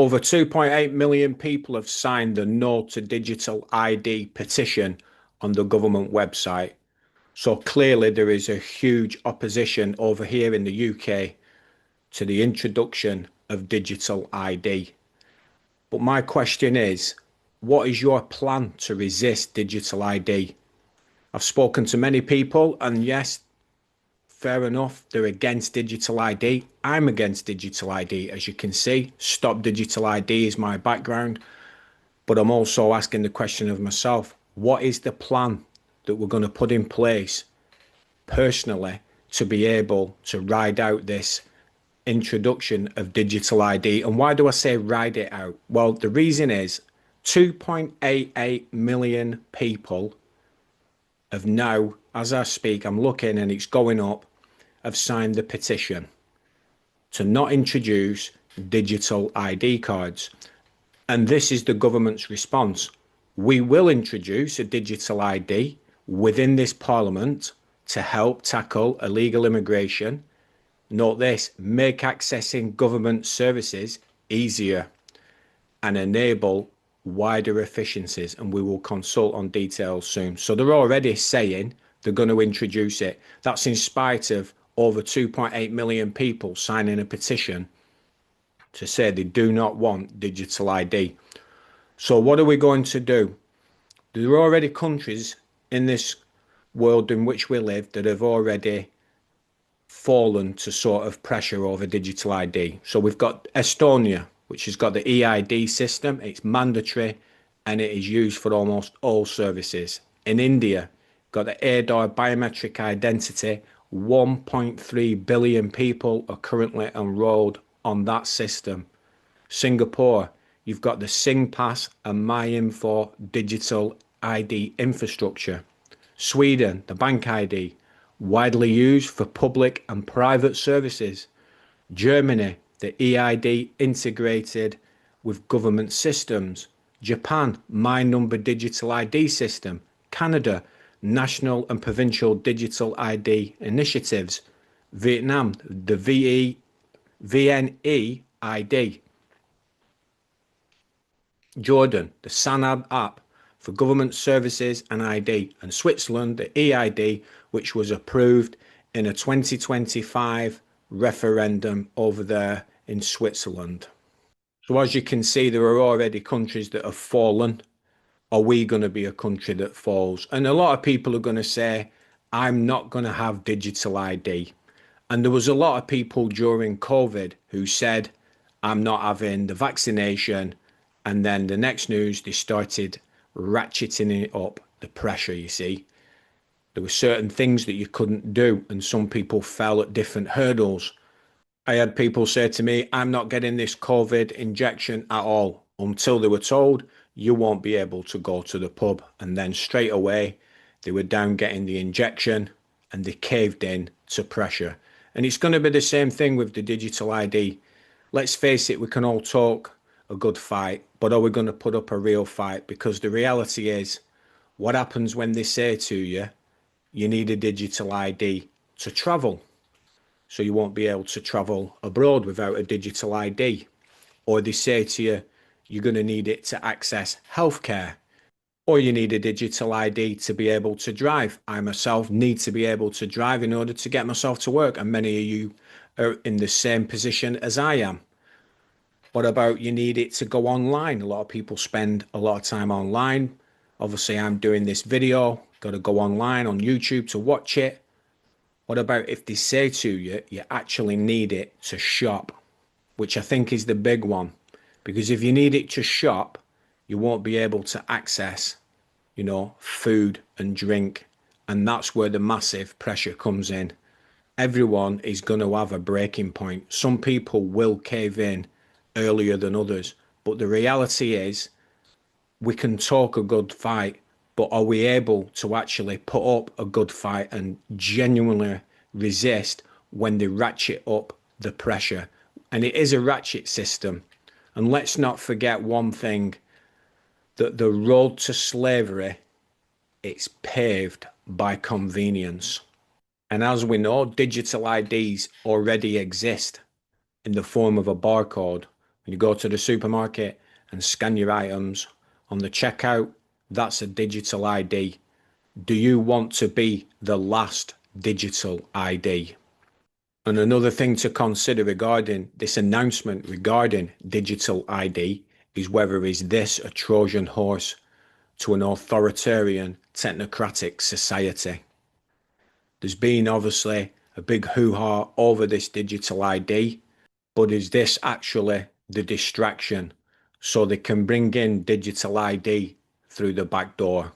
Over 2.8 million people have signed the No to Digital ID petition on the government website. So clearly there is a huge opposition over here in the UK to the introduction of digital ID. But my question is, what is your plan to resist digital ID? I've spoken to many people, and yes, fair enough, they're against digital ID. I'm against digital ID, as you can see. Stop digital ID is my background. But I'm also asking the question of myself, what is the plan that we're going to put in place personally to be able to ride out this introduction of digital ID? And why do I say ride it out? Well, the reason is 2.88 million people have now, as I speak, I'm looking and it's going up, have signed the petition to not introduce digital ID cards. And this is the government's response. We will introduce a digital ID within this parliament to help tackle illegal immigration. Note this, make accessing government services easier and enable wider efficiencies, and we will consult on details soon. So they're already saying they're going to introduce it. That's in spite of over 2.8 million people signing a petition to say they do not want digital ID. So what are we going to do? There are already countries in this world in which we live that have already fallen to sort of pressure over digital ID. So we've got Estonia, which has got the EID system. It's mandatory and it is used for almost all services. In India, got the ADAR biometric identity. 1.3 billion people are currently enrolled on that system. Singapore, you've got the SingPass and MyInfo digital ID infrastructure. Sweden, the Bank ID, widely used for public and private services. Germany, the EID integrated with government systems. Japan, My Number digital ID system. Canada, national and provincial digital ID initiatives. Vietnam, the VNE ID. Jordan, the SANAB app for government services and ID. And Switzerland, the EID, which was approved in a 2025 referendum over there in Switzerland. So as you can see, there are already countries that have fallen. Are we going to be a country that falls? And a lot of people are going to say, I'm not going to have digital ID. And there was a lot of people during COVID who said, I'm not having the vaccination. And then the next news, they started ratcheting it up, the pressure, you see. There were certain things that you couldn't do, and some people fell at different hurdles. I had people say to me, I'm not getting this COVID injection at all, until they were told, you won't be able to go to the pub. And then straight away, they were down getting the injection and they caved in to pressure. And it's going to be the same thing with the digital ID. Let's face it, we can all talk a good fight, but are we going to put up a real fight? Because the reality is, what happens when they say to you, you need a digital ID to travel? So you won't be able to travel abroad without a digital ID. Or they say to you, you're going to need it to access healthcare. Or you need a digital ID to be able to drive. I myself need to be able to drive in order to get myself to work. And many of you are in the same position as I am. What about you need it to go online? A lot of people spend a lot of time online. Obviously, I'm doing this video. Got to go online on YouTube to watch it. What about if they say to you, you actually need it to shop? Which I think is the big one. Because if you need it to shop, you won't be able to access, food and drink. And that's where the massive pressure comes in. Everyone is going to have a breaking point. Some people will cave in earlier than others. But the reality is, we can talk a good fight, but are we able to actually put up a good fight and genuinely resist when they ratchet up the pressure? And it is a ratchet system. And let's not forget one thing, that the road to slavery, it's paved by convenience. And as we know, digital IDs already exist in the form of a barcode. When you go to the supermarket and scan your items on the checkout, that's a digital ID. Do you want to be the last digital ID? And another thing to consider regarding this announcement regarding digital ID is whether is this a Trojan horse to an authoritarian technocratic society. There's been obviously a big hoo-ha over this digital ID, but is this actually the distraction so they can bring in digital ID through the back door?